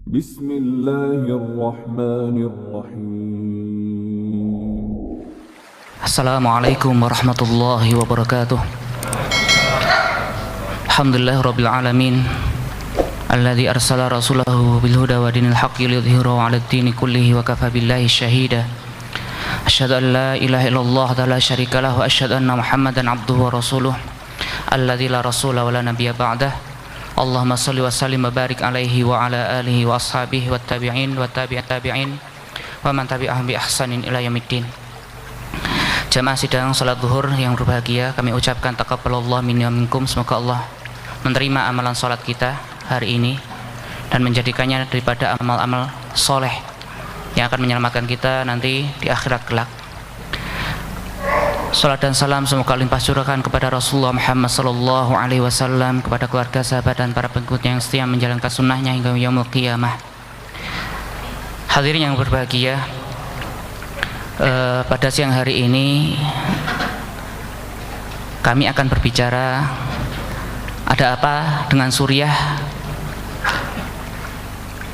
Bismillahirrahmanirrahim. Assalamualaikum warahmatullahi wabarakatuh. Alhamdulillah rabbil alamin alladzi arsala rasulahu bil huda wa dinil haqqi liyudhhirahu 'alad dini kullihi wa kafa billahi syahida. Asyhadu an la ilaha illallah wa la syarika lahu wa asyhadu anna Muhammadan abduhu wa rasuluh alladzi la rasula wa la nabiyya ba'dah. Allahumma shalli wa sallim wa barik alaihi wa ala alihi wa ashabihi wa tabi'in wa tabi'at tabi'in wa man tabi'ahum bi ihsanin ila yaumiddin. Jamaah sidang salat zuhur yang berbahagia, kami ucapkan taqabbalallahu minna wa minkum. Semoga Allah menerima amalan salat kita hari ini dan menjadikannya daripada amal-amal soleh yang akan menyelamatkan kita nanti di akhirat kelak. Salat dan salam semoga limpah curahkan kepada Rasulullah Muhammad sallallahu alaihi wasallam, kepada keluarga, sahabat dan para pengikutnya yang setia menjalankan sunnahnya hingga yaumul qiyamah. Hadirin yang berbahagia, pada siang hari ini kami akan berbicara ada apa dengan Suriah,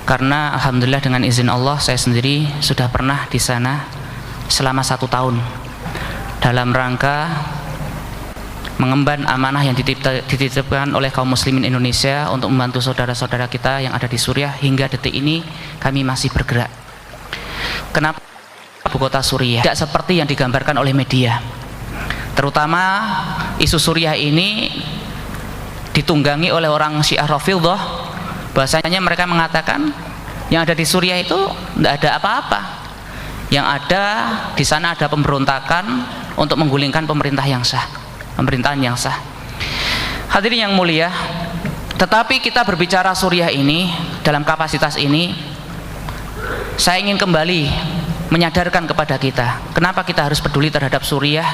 karena alhamdulillah dengan izin Allah saya sendiri sudah pernah di sana selama 1 tahun dalam rangka mengemban amanah yang dititipkan oleh kaum muslimin Indonesia untuk membantu saudara-saudara kita yang ada di Suriah. Hingga detik ini kami masih bergerak. Kenapa ibu kota Suriah tidak seperti yang digambarkan oleh media? Terutama isu Suriah ini ditunggangi oleh orang Syiah Rafidhah. Bahasanya mereka mengatakan yang ada di Suriah itu tidak ada apa-apa. Yang ada di sana ada pemberontakan untuk menggulingkan pemerintahan yang sah. Hadirin yang mulia, tetapi kita berbicara Suriah ini dalam kapasitas ini, saya ingin kembali menyadarkan kepada kita, kenapa kita harus peduli terhadap Suriah?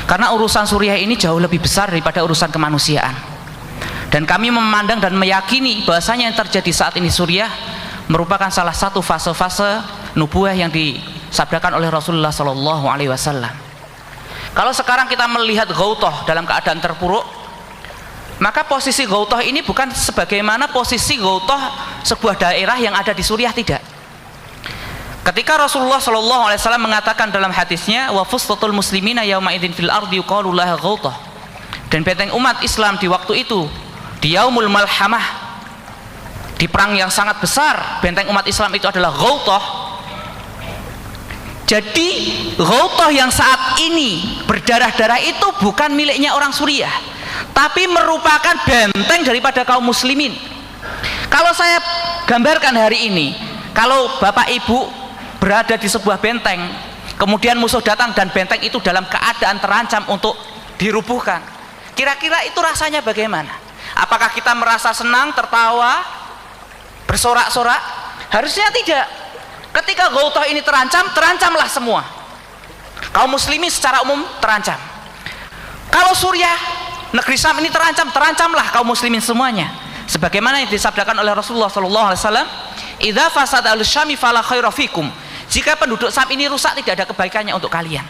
Karena urusan Suriah ini jauh lebih besar daripada urusan kemanusiaan. Dan kami memandang dan meyakini bahwasanya yang terjadi saat ini Suriah merupakan salah satu fase-fase nubuah yang disabdakan oleh Rasulullah Sallallahu Alaihi Wasallam. Kalau sekarang kita melihat Ghouthah dalam keadaan terpuruk, maka posisi Ghouthah ini bukan sebagaimana posisi Ghouthah sebuah daerah yang ada di Suriah, tidak. Ketika Rasulullah Sallallahu Alaihi Wasallam mengatakan dalam hadisnya, wa fustatul muslimina yauma idzin fil ardi yuqalu laha Ghouthah, dan benteng umat Islam di waktu itu di yaumul malhamah, di perang yang sangat besar, benteng umat Islam itu adalah Ghouthah. Jadi Ghouthah yang saat ini berdarah-darah itu bukan miliknya orang Suriah, tapi merupakan benteng daripada kaum muslimin. Kalau saya gambarkan hari ini, kalau bapak ibu berada di sebuah benteng, kemudian musuh datang dan benteng itu dalam keadaan terancam untuk dirubuhkan, kira-kira itu rasanya bagaimana? Apakah kita merasa senang, tertawa, bersorak-sorak? Harusnya tidak. Ketika Ghouthah ini terancamlah semua. Kaum muslimin secara umum terancam. Kalau Suriah, negeri Syam ini terancamlah kaum muslimin semuanya. Sebagaimana yang disabdakan oleh Rasulullah sallallahu alaihi wasallam, "Idza fasada al-Syami fala khaira fikum." Jika penduduk Syam ini rusak, tidak ada kebaikannya untuk kalian.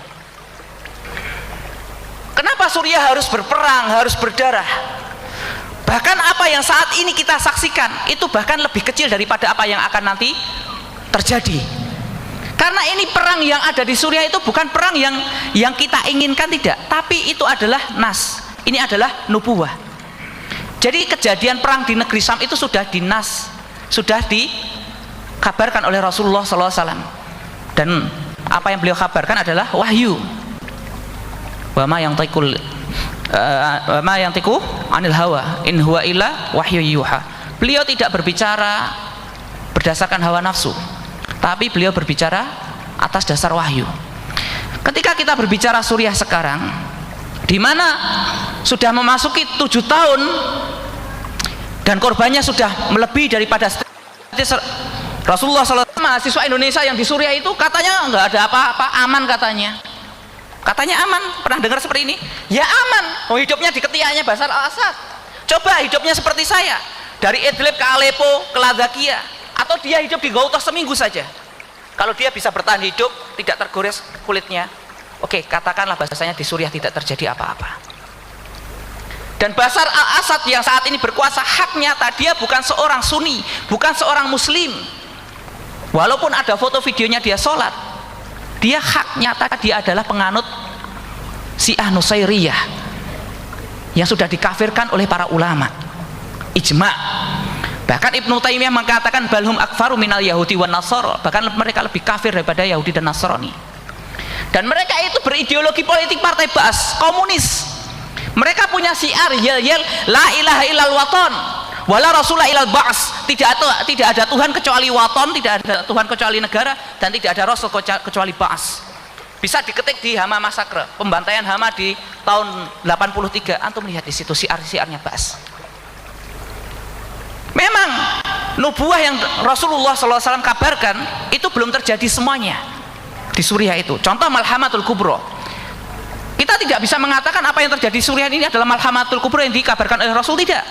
Kenapa Suriah harus berperang, harus berdarah? Bahkan apa yang saat ini kita saksikan itu bahkan lebih kecil daripada apa yang akan nanti terjadi. Karena ini perang yang ada di Suriah itu bukan perang yang kita inginkan, tidak, tapi itu adalah nas, ini adalah nubuwah. Jadi kejadian perang di negeri Syam itu sudah dinas, sudah dikabarkan oleh Rasulullah SAW, dan apa yang beliau kabarkan adalah wahyu. Wama yang tiku anil hawa in huwa illa wahyu yuha. Beliau tidak berbicara berdasarkan hawa nafsu, tapi beliau berbicara atas dasar wahyu. Ketika kita berbicara Suriah sekarang, di mana sudah memasuki 7 tahun dan korbannya sudah melebihi daripada Rasulullah SAW, mahasiswa Indonesia yang di Suriah itu katanya nggak ada apa-apa, aman katanya. Katanya aman. Pernah dengar seperti ini? Ya aman. Oh, hidupnya di ketiaknya Bashar al-Assad. Coba hidupnya seperti saya, dari Idlib ke Aleppo ke Latakia, atau dia hidup di Ghouthah seminggu saja. Kalau dia bisa bertahan hidup, tidak tergores kulitnya, oke, katakanlah bahasanya di Suriah tidak terjadi apa-apa. Dan Bashar al-Assad yang saat ini berkuasa, hak nyata dia bukan seorang Sunni, bukan seorang Muslim. Walaupun ada foto videonya dia sholat, dia hak nyata dia adalah penganut Syiah Nusairiyah yang sudah dikafirkan oleh para ulama, ijma'. Bahkan Ibnu Taimiyah mengatakan balhum akfaru minal Yahudi wan Nasara, bahkan mereka lebih kafir daripada Yahudi dan Nasrani. Dan mereka itu berideologi politik partai Baas, komunis. Mereka punya syiar yel la ilaha illal waton wala rasulah illal ba's. Tidak ada Tuhan kecuali waton, tidak ada Tuhan kecuali negara, dan tidak ada rasul kecuali ba's. Bisa diketik di Hama Masakre, pembantaian Hama di tahun 83. Antum lihat di situ syiar-syiarnya ba's. Memang nubuah yang Rasulullah SAW kabarkan itu belum terjadi semuanya di Suriah itu. Contoh Malhamatul Kubro. Kita tidak bisa mengatakan apa yang terjadi di Suriah ini adalah Malhamatul Kubro yang dikabarkan oleh Rasul, tidak.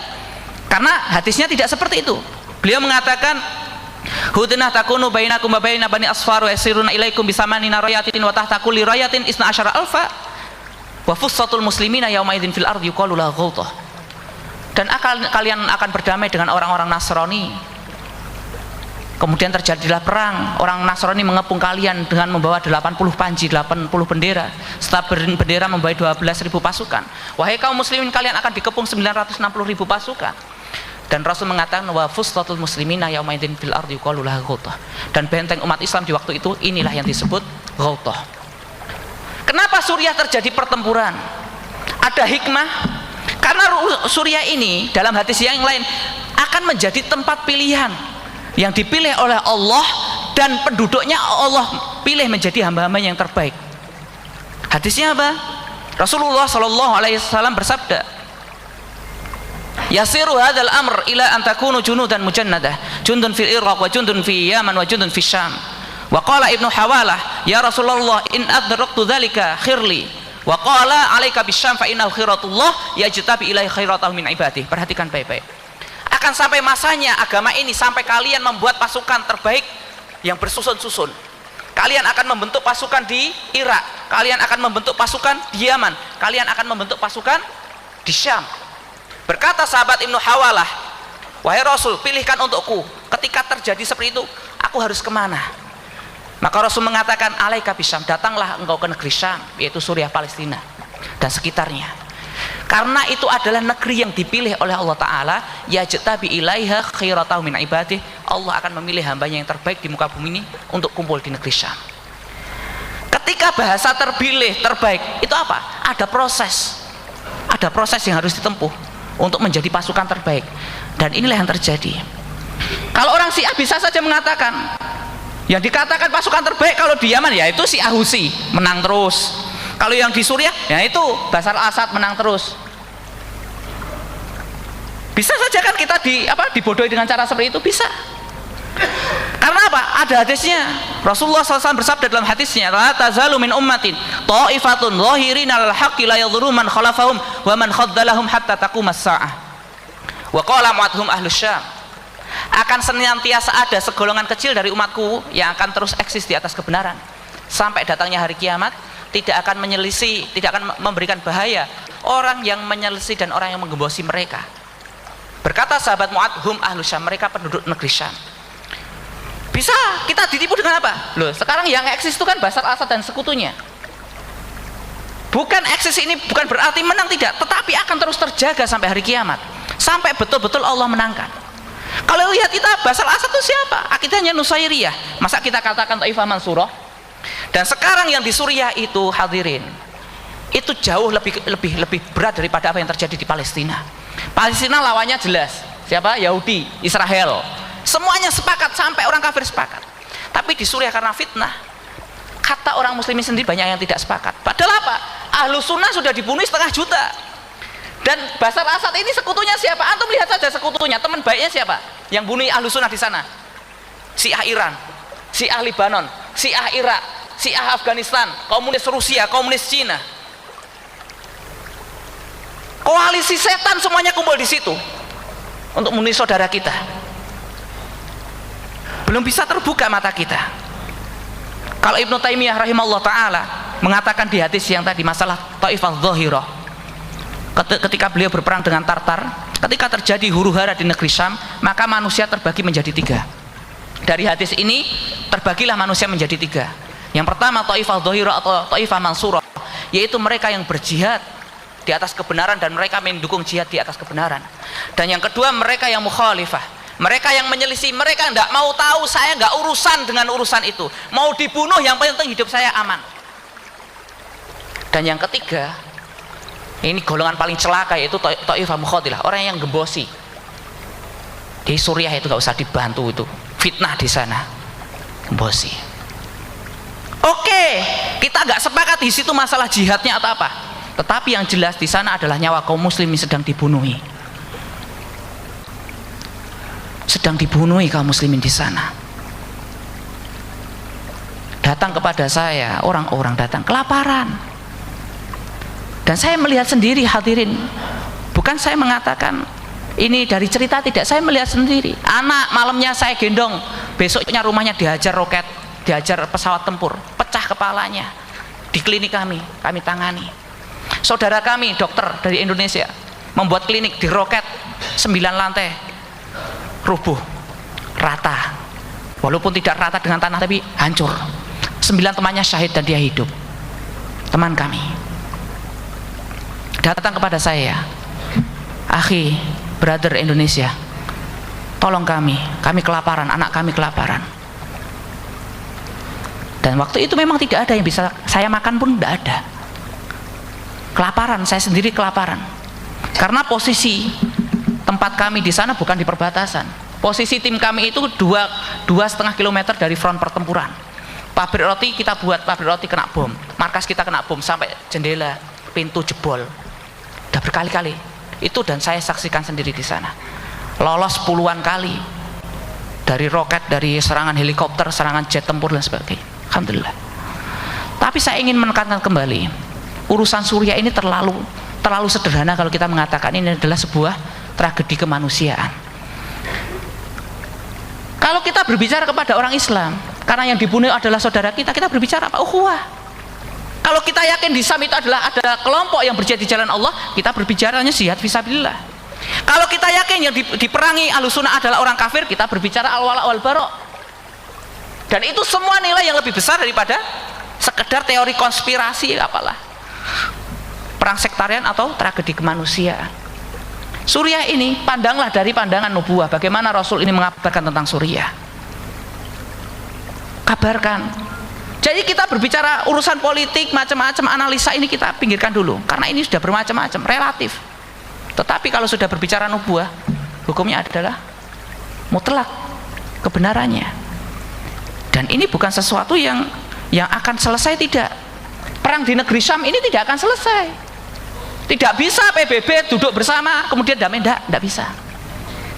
Karena hadisnya tidak seperti itu. Beliau mengatakan hudnah takunu bainakum wa baina bani asfar wa yasiruna ilaikum bisamanina rayatin wa tahta kulli rayatin isna asyara alfa wa fussatul muslimina yauma idzin fil ardi yuqalu la ghawtah. Dan kalian akan berdamai dengan orang-orang Nasrani. Kemudian terjadilah perang, orang Nasrani mengepung kalian dengan membawa 80 panji, 80 bendera. Setiap bendera membawa 12.000 pasukan. Wahai kaum muslimin, kalian akan dikepung 960.000 pasukan. Dan Rasul mengatakan wa fustatul muslimina yauma idzin fil ardi yuqalu laha ghawtah. Dan benteng umat Islam di waktu itu inilah yang disebut ghawtah. Kenapa Suriah terjadi pertempuran? Ada hikmah. Karena Suriah ini dalam hadis yang lain akan menjadi tempat pilihan yang dipilih oleh Allah, dan penduduknya Allah pilih menjadi hamba-hamba yang terbaik. Hadisnya apa? Rasulullah SAW bersabda, yasiru hadzal amr ila an takunu junudan mujannadah, jundun fil Iraq wa jundun fi Yaman wa jundun fi Syam. Wa qala Ibnu Hawalah, ya Rasulullah in adraktu dzalika khirli. Wa qala alaika bisyam fa innahu khiratullah yajtabi ilaihi khairatahu min ibadihi. Perhatikan baik-baik. Akan sampai masanya agama ini sampai kalian membuat pasukan terbaik yang bersusun-susun. Kalian akan membentuk pasukan di Irak, kalian akan membentuk pasukan di Yaman, kalian akan membentuk pasukan di Syam. Berkata sahabat Ibnu Hawalah, wahai Rasul, pilihkan untukku, ketika terjadi seperti itu aku harus kemana? Maka Rasul mengatakan alaika bisyam, datanglah engkau ke negeri Syam, yaitu Suriah, Palestina dan sekitarnya. Karena itu adalah negeri yang dipilih oleh Allah Ta'ala, yajtabi ilaiha khairatahu min ibadih. Allah akan memilih hambanya yang terbaik di muka bumi ini untuk kumpul di negeri Syam. Ketika bahasa terpilih, terbaik, itu apa? Ada proses yang harus ditempuh untuk menjadi pasukan terbaik. Dan inilah yang terjadi. Kalau orang Syiah bisa saja mengatakan, yang dikatakan pasukan terbaik kalau di Yaman ya itu Syiah Husi, menang terus. Kalau yang di Suriah, ya itu Bashar al-Assad menang terus. Bisa saja kan kita dibodohi dengan cara seperti itu, bisa. Karena apa? Ada hadisnya. Rasulullah SAW bersabda dalam hadisnya, la tazalu min ummatin ta'ifatun zahirina lal haqqi la yadhurru man khalafahum wa man khaddalahum hatta taqumas sa'ah. Wa qala mu'adhum ahlus Syam. Akan senantiasa ada segolongan kecil dari umatku yang akan terus eksis di atas kebenaran sampai datangnya hari kiamat. Tidak akan menyelisih, tidak akan memberikan bahaya orang yang menyelisih dan orang yang menggembosi mereka. Berkata sahabat Mu'adh, hum ahlus Syam, mereka penduduk negeri Syam. Bisa kita ditipu dengan apa? Loh, sekarang yang eksis itu kan Bashar al-Assad dan sekutunya. Bukan eksis ini bukan berarti menang, tidak, tetapi akan terus terjaga sampai hari kiamat, sampai betul-betul Allah menangkan. Kalau lihat kita, Bashar al-Assad itu siapa? Akidahnya Nusairiyah. Masa kita katakan Taifah Mansurah? Dan sekarang yang di Suriah itu, hadirin, itu jauh lebih berat daripada apa yang terjadi di Palestina. Palestina lawannya jelas, siapa? Yahudi, Israel. Semuanya sepakat, sampai orang kafir sepakat. Tapi di Suriah karena fitnah, kata orang muslimin sendiri banyak yang tidak sepakat. Padahal apa? Ahlu sunnah sudah dibunuh 1,5 juta. Dan Bashar al-Assad ini sekutunya siapa? Antum lihat saja sekutunya, teman baiknya siapa? Yang bunuh ahlu sunnah di sana? Syiah Iran, Syiah Libanon, Syiah Irak, Syiah Afghanistan, komunis Rusia, komunis Cina. Koalisi setan semuanya kumpul di situ untuk membunuh saudara kita. Belum bisa terbuka mata kita. Kalau Ibnu Taimiyah rahimahullah ta'ala mengatakan di hadis yang tadi masalah Taifah Dhahirah, ketika beliau berperang dengan Tartar, ketika terjadi huru-hara di negeri Syam, maka manusia terbagi menjadi 3. Dari hadis ini terbagilah manusia menjadi 3. Yang pertama Taifah Dhahirah atau Taifah Mansurah, yaitu mereka yang berjihad di atas kebenaran dan mereka mendukung jihad di atas kebenaran. Dan yang kedua mereka yang mukhalifah, mereka yang menyelisih, mereka tidak mau tahu, saya nggak urusan dengan urusan itu, mau dibunuh yang penting hidup saya aman. Dan yang ketiga, ini golongan paling celaka, yaitu Taifah Mukhatilah, orang yang gembosi. Di Suriah itu nggak usah dibantu, itu fitnah di sana, gembosi. Oke, kita nggak sepakat di situ masalah jihadnya atau apa, tetapi yang jelas di sana adalah nyawa kaum muslimin sedang dibunuhi, kaum muslimin di sana. Datang kepada saya orang-orang, datang kelaparan. Dan saya melihat sendiri, hadirin, bukan saya mengatakan ini dari cerita, tidak, saya melihat sendiri. Anak malamnya saya gendong, besoknya rumahnya dihajar roket, dihajar pesawat tempur, pecah kepalanya. Di klinik kami tangani. Saudara kami dokter dari Indonesia membuat klinik di roket 9 lantai, rubuh rata, walaupun tidak rata dengan tanah tapi hancur. 9 temannya syahid dan dia hidup. Teman kami datang kepada saya, akhi, brother Indonesia, tolong kami kelaparan, anak kami kelaparan. Dan waktu itu memang tidak ada yang bisa saya makan pun, tidak ada. Kelaparan, saya sendiri kelaparan. Karena posisi tempat kami di sana bukan di perbatasan. Posisi tim kami itu 2,5 kilometer dari front pertempuran. Pabrik roti kita buat, pabrik roti kena bom, markas kita kena bom, sampai jendela, pintu jebol. Udah berkali-kali itu, dan saya saksikan sendiri di sana. Lolos puluhan kali dari roket, dari serangan helikopter, serangan jet tempur dan sebagainya. Alhamdulillah. Tapi saya ingin menekankan kembali, urusan Suriah ini terlalu sederhana kalau kita mengatakan ini adalah sebuah tragedi kemanusiaan. Kalau kita berbicara kepada orang Islam, karena yang dibunuh adalah saudara kita berbicara apa? Ukhuwah. Kalau kita yakin di Syam itu adalah ada kelompok yang berjihad di jalan Allah, kita berbicaranya jihad fisabilillah. Kalau kita yakin yang diperangi Ahlussunnah adalah orang kafir, kita berbicara al-wala wal bara. Dan itu semua nilai yang lebih besar daripada sekedar teori konspirasi apalah, perang sektarian atau tragedi kemanusiaan. Suriah ini pandanglah dari pandangan nubuah, bagaimana Rasul ini mengabarkan tentang Suriah. Kabarkan. Jadi kita berbicara urusan politik, macam-macam analisa ini kita pinggirkan dulu, karena ini sudah bermacam-macam, relatif. Tetapi kalau sudah berbicara nubuah, hukumnya adalah mutlak kebenarannya. Dan ini bukan sesuatu yang akan selesai, tidak. Perang di negeri Syam ini tidak akan selesai. Tidak bisa PBB duduk bersama kemudian damai, tidak bisa.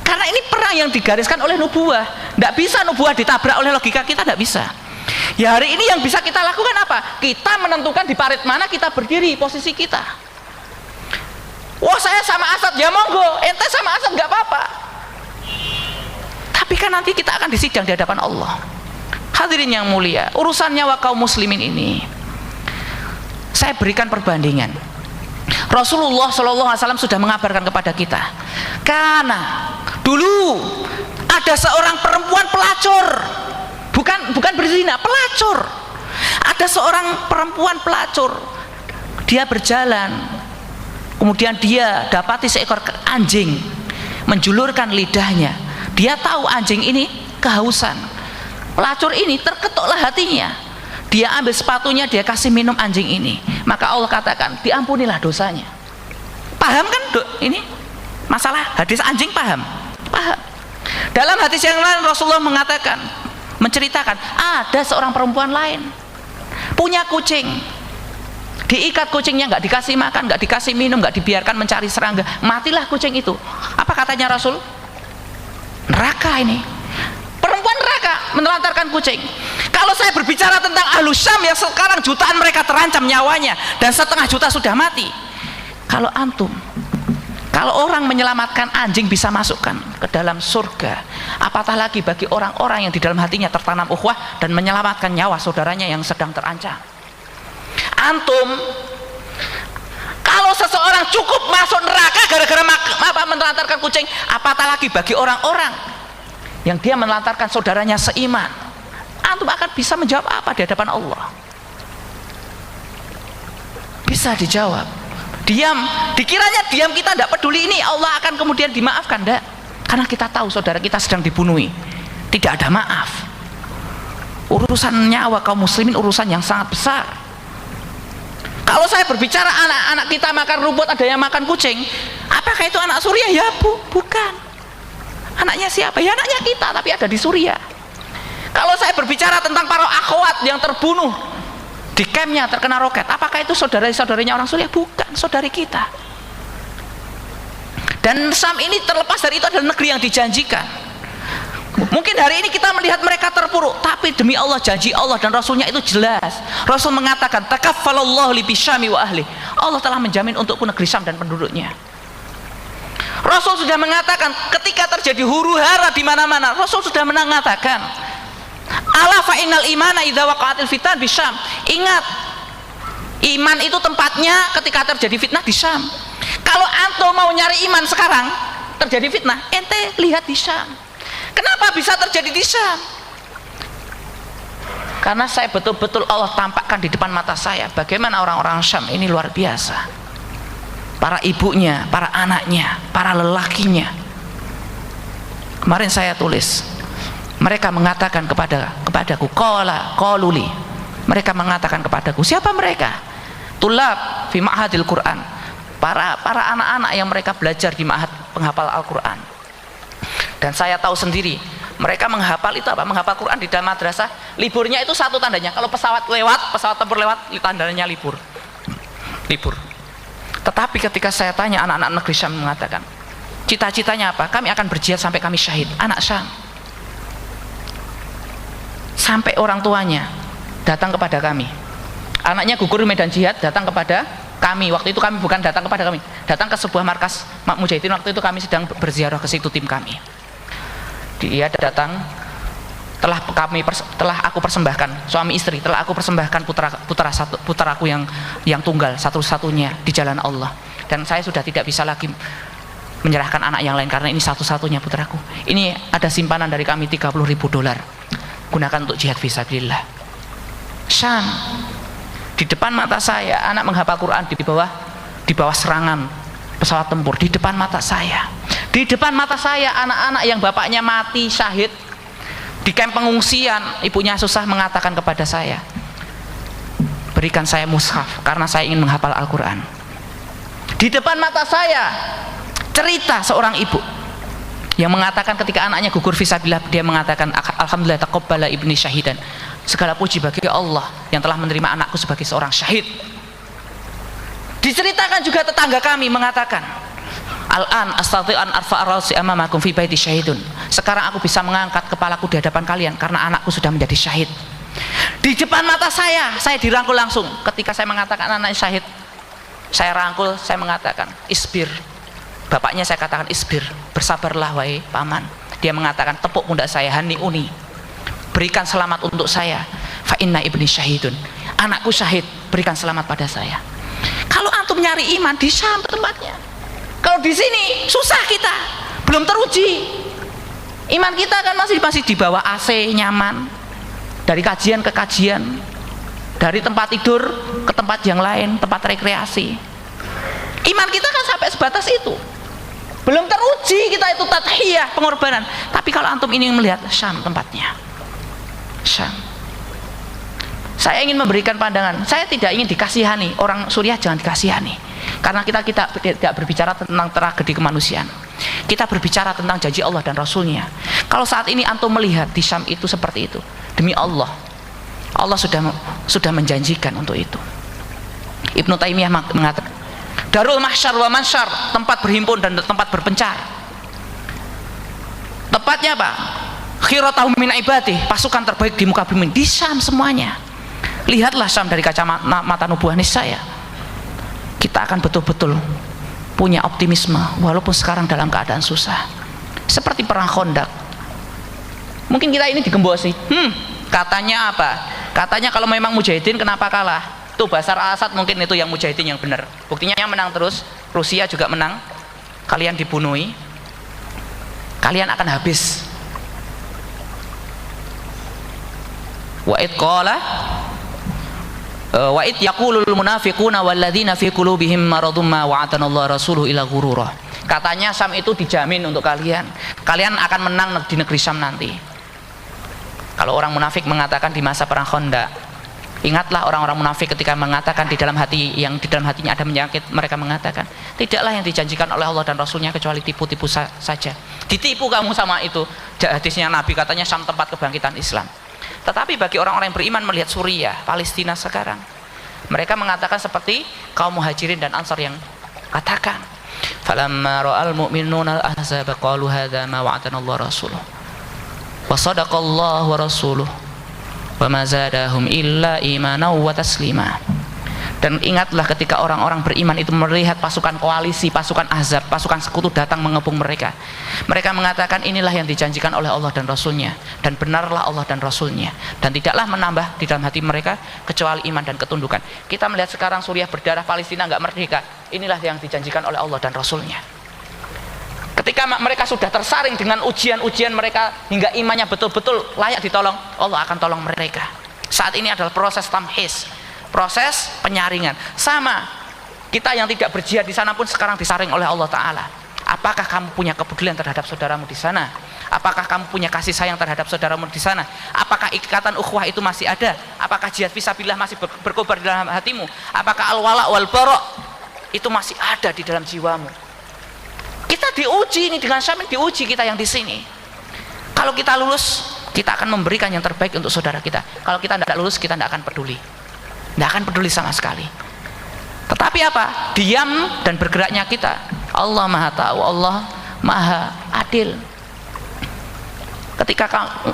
Karena ini perang yang digariskan oleh nubuah. Tidak bisa nubuah ditabrak oleh logika kita, tidak bisa. Ya hari ini yang bisa kita lakukan apa? Kita menentukan di parit mana kita berdiri, posisi kita. Wah, saya sama Asad, ya monggo, ente sama Asad nggak apa-apa. Tapi kan nanti kita akan disidang di hadapan Allah. Hadirin yang mulia, urusan nyawa kaum muslimin ini saya berikan perbandingan. Rasulullah SAW sudah mengabarkan kepada kita, karena dulu ada seorang perempuan pelacur, bukan berzina, pelacur. Ada seorang perempuan pelacur, dia berjalan, kemudian dia dapati seekor anjing menjulurkan lidahnya. Dia tahu anjing ini kehausan. Pelacur ini terketuklah hatinya. Dia ambil sepatunya, dia kasih minum anjing ini. Maka Allah katakan, diampunilah dosanya. Paham kan ini masalah hadis anjing? Paham? Paham. Dalam hadis yang lain Rasulullah mengatakan, menceritakan ada seorang perempuan lain punya kucing, diikat kucingnya, nggak dikasih makan, nggak dikasih minum, nggak dibiarkan mencari serangga, matilah kucing itu. Apa katanya Rasul? Neraka ini, perempuan neraka menelantarkan kucing. Kalau saya berbicara tentang Ahlus Syam yang sekarang jutaan mereka terancam nyawanya dan 1,5 juta sudah mati, kalau antum, kalau orang menyelamatkan anjing bisa masukkan ke dalam surga, apatah lagi bagi orang-orang yang di dalam hatinya tertanam ukhuwah dan menyelamatkan nyawa saudaranya yang sedang terancam. Antum Kalau seseorang cukup masuk neraka gara-gara menelantarkan kucing, apatah lagi bagi orang-orang yang dia menelantarkan saudaranya seiman. Antum akan bisa menjawab apa di hadapan Allah? Bisa dijawab. Diam, dikiranya diam kita tidak peduli, ini Allah akan kemudian dimaafkan. Tidak, karena kita tahu saudara kita sedang dibunuhi, tidak ada maaf. Urusan nyawa kaum muslimin urusan yang sangat besar. Kalau saya berbicara anak-anak kita makan rumput, ada yang makan kucing, apakah itu anak Suriah? Ya bukan. Anaknya siapa? Ya anaknya kita, tapi ada di Suriah. Kalau saya berbicara tentang para akhwat yang terbunuh di campnya terkena roket, apakah itu saudara-saudarinya orang Suriah? Bukan, saudari kita. Dan Syam ini terlepas dari itu adalah negeri yang dijanjikan. Mungkin hari ini kita melihat mereka terpuruk, tapi demi Allah, janji Allah dan Rasulnya itu jelas. Rasul mengatakan, takaffalallahu li bisyami wa ahli. Allah telah menjamin untukku negeri Syam dan penduduknya. Rasul sudah mengatakan ketika terjadi huru-hara di mana-mana, Rasul sudah mengatakan, ala fa innal imana idza waqa'atil fitan bi Syam. Ingat, iman itu tempatnya ketika terjadi fitnah di Syam. Kalau antum mau nyari iman sekarang terjadi fitnah, ente lihat di Syam. Kenapa bisa terjadi di Syam? Karena saya betul-betul Allah tampakkan di depan mata saya bagaimana orang-orang Syam ini luar biasa. Para ibunya, para anaknya, para lelakinya. Kemarin saya tulis, mereka mengatakan kepadaku, qaluli. Mereka mengatakan kepadaku, siapa mereka? Tulab fi ma'hadil Quran. Para anak-anak yang mereka belajar di ma'had penghafal Al-Quran. Dan saya tahu sendiri, mereka menghafal itu apa? Menghafal Quran di dalam madrasah, liburnya itu satu tandanya. Kalau pesawat tempur lewat, tandanya libur. Tetapi ketika saya tanya anak-anak negeri Syam mengatakan, cita-citanya apa? Kami akan berjihad sampai kami syahid. Anak Syam. Sampai orang tuanya datang kepada kami. Anaknya gugur di medan jihad, datang kepada kami. Waktu itu kami bukan datang kepada kami, datang ke sebuah markas Mujahidin. Waktu itu kami sedang berziarah ke situ, tim kami. Dia datang, telah aku persembahkan, suami istri, telah aku persembahkan putraku yang tunggal satu-satunya di jalan Allah. Dan saya sudah tidak bisa lagi menyerahkan anak yang lain karena ini satu-satunya putraku. Ini ada simpanan dari kami $30.000. Gunakan untuk jihad fisabilillah. Syam. Di depan mata saya anak menghafal Quran di bawah serangan pesawat tempur, di depan mata saya. Di depan mata saya anak-anak yang bapaknya mati syahid di kamp pengungsian, ibunya susah mengatakan kepada saya, berikan saya mushaf karena saya ingin menghafal Al-Quran. Di depan mata saya cerita seorang ibu yang mengatakan ketika anaknya gugur fisabilillah, dia mengatakan, alhamdulillah taqabbala ibni syahidan. Segala puji bagi Allah yang telah menerima anakku sebagai seorang syahid. Diceritakan juga tetangga kami mengatakan, al-an astati an arfa'a ra'si amamakum fi baiti syahidun. Sekarang aku bisa mengangkat kepalaku di hadapan kalian karena anakku sudah menjadi syahid. Di depan mata saya dirangkul langsung. Ketika saya mengatakan anak syahid, saya rangkul, saya mengatakan isbir. Bapaknya saya katakan isbir, bersabarlah wahai paman. Dia mengatakan, tepuk pundak saya, hani uni, berikan selamat untuk saya, fa inna ibni syahidun, anakku syahid, berikan selamat pada saya. Kalau antum nyari iman di Syam tempatnya. Kalau di sini susah, kita belum teruji. Iman kita kan masih di bawah AC, nyaman. Dari kajian ke kajian, dari tempat tidur ke tempat yang lain, tempat rekreasi. Iman kita kan sampai sebatas itu. Belum teruji kita itu tadhiyah, pengorbanan. Tapi kalau antum ini melihat Syam tempatnya. Syam. Saya ingin memberikan pandangan. Saya tidak ingin dikasihani. Orang Suriah jangan dikasihani. Karena kita tidak berbicara tentang tragedi kemanusiaan. Kita berbicara tentang janji Allah dan Rasulnya. Kalau saat ini antum melihat di Syam itu seperti itu, demi Allah, Allah sudah menjanjikan untuk itu. Ibnu Taimiyah mengatakan, Darul mahsyar wa mansyar, tempat berhimpun dan tempat berpencar. Tempatnya apa? Khiratahum min ibadih, pasukan terbaik di muka bumi, di Syam semuanya. Lihatlah Syam dari kacamata nubuah niscaya kita akan betul-betul punya optimisme walaupun sekarang dalam keadaan susah. Seperti perang Khandaq. Mungkin kita ini digembosi. Katanya apa? Katanya kalau memang Mujahidin kenapa kalah? Tuh Bashar al-Assad mungkin itu yang mujahidin yang benar. Buktinya yang menang terus, Rusia juga menang. Kalian dibunuhi, kalian akan habis. Wa id qala wa id yaqulul munafiquna walladzina fi qulubihim maradun ma wa'atanallahu rasuluhu ila ghurura. Katanya Syam itu dijamin untuk kalian. Kalian akan menang di negeri Syam nanti. Kalau orang munafik mengatakan di masa perang Khandaq, ingatlah orang-orang munafik ketika mengatakan di dalam hatinya ada penyakit, mereka mengatakan tidaklah yang dijanjikan oleh Allah dan Rasulnya kecuali tipu-tipu saja. Ditipu kamu sama itu. Hadisnya Nabi katanya Syam tempat kebangkitan Islam. Tetapi bagi orang-orang yang beriman melihat Suriah, Palestina sekarang, mereka mengatakan seperti kaum Muhajirin dan Ansar yang katakan, falamma ra'al mu'minuna al-ahzaba qalu hadza ma wa'adana Allah rasuluh wa sadaqallahu wa rasuluh wa ma zadahum illa imanan wa taslima. Dan ingatlah ketika orang-orang beriman itu melihat pasukan koalisi, pasukan Ahzab, pasukan sekutu datang mengepung mereka. Mereka mengatakan inilah yang dijanjikan oleh Allah dan Rasulnya, dan benarlah Allah dan Rasulnya, dan tidaklah menambah di dalam hati mereka kecuali iman dan ketundukan. Kita melihat sekarang Suriah berdarah, Palestina nggak merdeka. Inilah yang dijanjikan oleh Allah dan Rasulnya. Ketika mereka sudah tersaring dengan ujian-ujian mereka hingga imannya betul-betul layak ditolong, Allah akan tolong mereka. Saat ini adalah proses tamhis, proses penyaringan. Sama kita yang tidak berjihad di sana pun sekarang disaring oleh Allah Ta'ala. Apakah kamu punya kepedulian terhadap saudaramu di sana? Apakah kamu punya kasih sayang terhadap saudaramu di sana? Apakah ikatan ukhuwah itu masih ada? Apakah jihad fisabilillah masih berkobar di dalam hatimu? Apakah al-wala wal bara itu masih ada di dalam jiwamu? Kita diuji ini dengan Syam, diuji kita yang di sini. Kalau kita lulus, kita akan memberikan yang terbaik untuk saudara kita. Kalau kita tidak lulus, kita tidak akan peduli. Tidak akan peduli sama sekali. Tetapi apa? Diam dan bergeraknya kita. Allah Maha Tahu, Allah Maha Adil. Ketika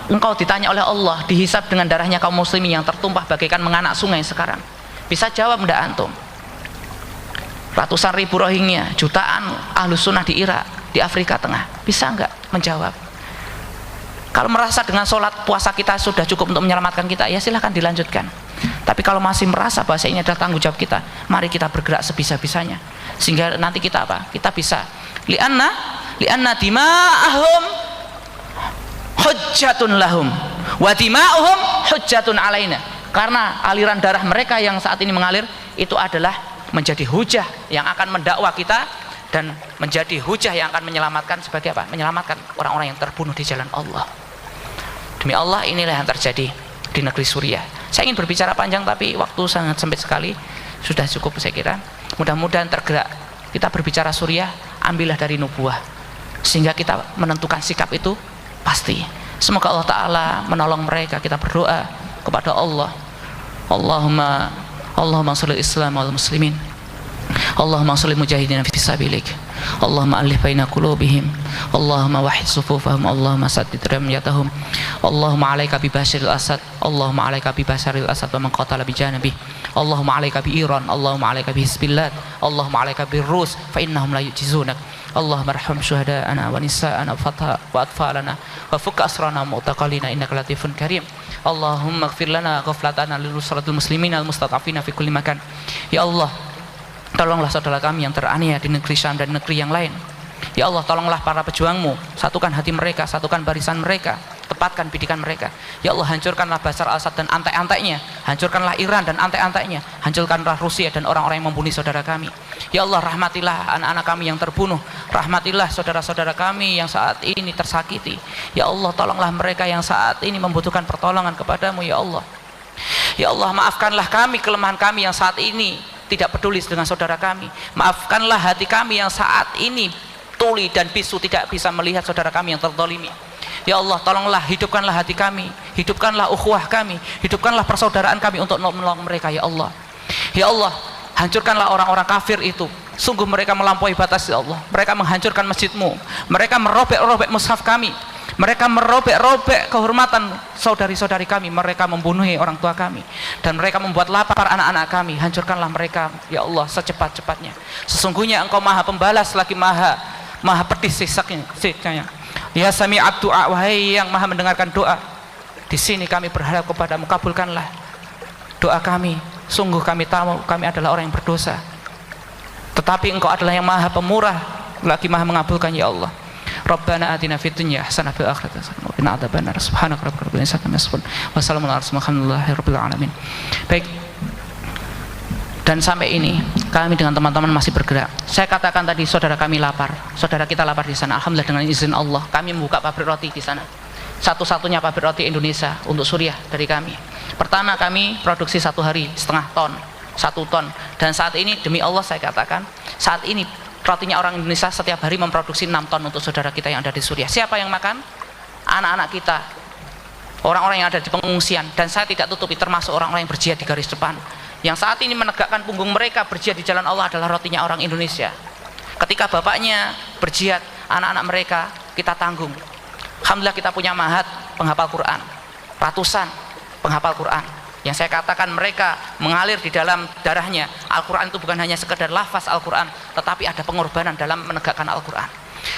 engkau ditanya oleh Allah, dihisab dengan darahnya kaum muslimin yang tertumpah bagaikan menganak sungai sekarang, bisa jawab tidak antum? Ratusan ribu Rohingya, jutaan Ahlus Sunnah di Irak, di Afrika Tengah, bisa enggak menjawab? Kalau merasa dengan sholat puasa kita sudah cukup untuk menyelamatkan kita, ya silahkan dilanjutkan. Tapi kalau masih merasa bahwa ini adalah tanggung jawab kita, mari kita bergerak sebisa-bisanya, sehingga nanti kita apa? Kita bisa lianna dima'ahum hujjatun lahum wa dima'uhum hujjatun alaina. Karena aliran darah mereka yang saat ini mengalir itu adalah menjadi hujah yang akan mendakwa kita, dan menjadi hujah yang akan menyelamatkan sebagai apa? Menyelamatkan orang-orang yang terbunuh di jalan Allah. Demi Allah, inilah yang terjadi di negeri Suriah. Saya ingin berbicara panjang tapi waktu sangat sempit sekali. Sudah cukup saya kira. Mudah-mudahan tergerak. Kita berbicara Suriah, ambillah dari nubuah, sehingga kita menentukan sikap itu pasti. Semoga Allah Ta'ala menolong mereka. Kita berdoa kepada Allah. Allahumma sholli Islam wal muslimin, Allahumma sholli mujahidin fi sabilik, Allahumma alif baina qulubihim, Allahumma wahid sufufahum, Allahumma saddid ramyatahum, Allahumma alaika bi Basharil Asad, Allahumma alaika bi Basharil Asad wa man qatala bi janabi, Allahumma alaika bi Iran, Allahumma alaika bi Hizbillah, Allahumma alaika bir Rus fa innahum la yujizunak, Allahumma arham syuhada'ana wa nisa'ana wa atfalana wa fukka asrana mu'taqalina innaka latifun karim. Allahumma ighfir lana ghaflatana lil nusratil muslimin al mustata'afina fi kulli makan. Ya Allah, tolonglah saudara kami yang teraniaya di negeri Syam dan negeri yang lain. Ya Allah, tolonglah para pejuangmu, satukan hati mereka, satukan barisan mereka, tepatkan bidikan mereka. Ya Allah, hancurkanlah Bashar al-Assad dan antek-anteknya, hancurkanlah Iran dan antek-anteknya, hancurkanlah Rusia dan orang-orang yang membunuh saudara kami. Ya Allah, rahmatilah anak-anak kami yang terbunuh, rahmatilah saudara-saudara kami yang saat ini tersakiti. Ya Allah, tolonglah mereka yang saat ini membutuhkan pertolongan kepadamu. Ya Allah, ya Allah, maafkanlah kami kelemahan kami yang saat ini tidak peduli dengan saudara kami. Maafkanlah hati kami yang saat ini tuli dan bisu, tidak bisa melihat saudara kami yang terzalimi. Ya Allah, tolonglah hidupkanlah hati kami, hidupkanlah ukhuwah kami, hidupkanlah persaudaraan kami untuk menolong mereka. Ya Allah, ya Allah, hancurkanlah orang-orang kafir itu. Sungguh mereka melampaui batas. Ya Allah, mereka menghancurkan masjidmu, mereka merobek-robek mushaf kami, mereka merobek-robek kehormatan saudari-saudari kami, mereka membunuh orang tua kami, dan mereka membuat lapar anak-anak kami. Hancurkanlah mereka ya Allah secepat-cepatnya. Sesungguhnya Engkau maha pembalas lagi maha pedih siksa-nya. Ya sami'at du'a, wahai yang maha mendengarkan doa. Di sini kami berharap kepadamu, kabulkanlah doa kami, sungguh kami tahu kami adalah orang yang berdosa, tetapi Engkau adalah yang maha pemurah lagi maha mengabulkan ya Allah. Rabbana atina fid dunya hasanah fil akhirati hasanah wa qina adzabannar. Subhanaka rabbil izzati amma yasifun wa salamun alal mursalin walhamdulillahi rabbil alamin. Baik, dan sampai ini kami dengan teman-teman masih bergerak. Saya katakan tadi saudara kami lapar, saudara kita lapar di sana. Alhamdulillah dengan izin Allah kami membuka pabrik roti di sana, satu-satunya pabrik roti Indonesia untuk Suriah dari kami. Pertama kami produksi 1 hari setengah ton, 1 ton, dan saat ini demi Allah saya katakan saat ini rotinya orang Indonesia setiap hari memproduksi 6 ton untuk saudara kita yang ada di Suriah. Siapa yang makan? Anak-anak kita, orang-orang yang ada di pengungsian. Dan saya tidak tutupi termasuk orang-orang yang berjihad di garis depan, yang saat ini menegakkan punggung mereka berjihad di jalan Allah adalah rotinya orang Indonesia. Ketika bapaknya berjihad, anak-anak mereka kita tanggung. Alhamdulillah kita punya mahat penghafal Quran, ratusan penghafal Quran, yang saya katakan mereka mengalir di dalam darahnya. Al-Quran itu bukan hanya sekedar lafaz Al-Quran, tetapi ada pengorbanan dalam menegakkan Al-Quran.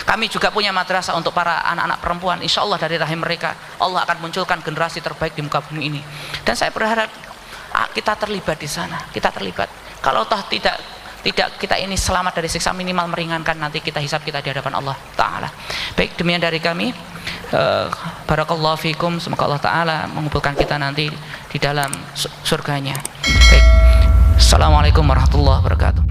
Kami juga punya madrasah untuk para anak-anak perempuan. Insya Allah dari rahim mereka Allah akan munculkan generasi terbaik di muka bumi ini. Dan saya berharap kita terlibat di sana, kita terlibat. Kalau toh tidak kita ini selamat dari siksa, minimal meringankan nanti kita hisab kita di hadapan Allah Ta'ala. Baik, demikian dari kami. Barakallahu fikum, semoga Allah Ta'ala mengumpulkan kita nanti di dalam surganya. Baik, assalamualaikum warahmatullahi wabarakatuh.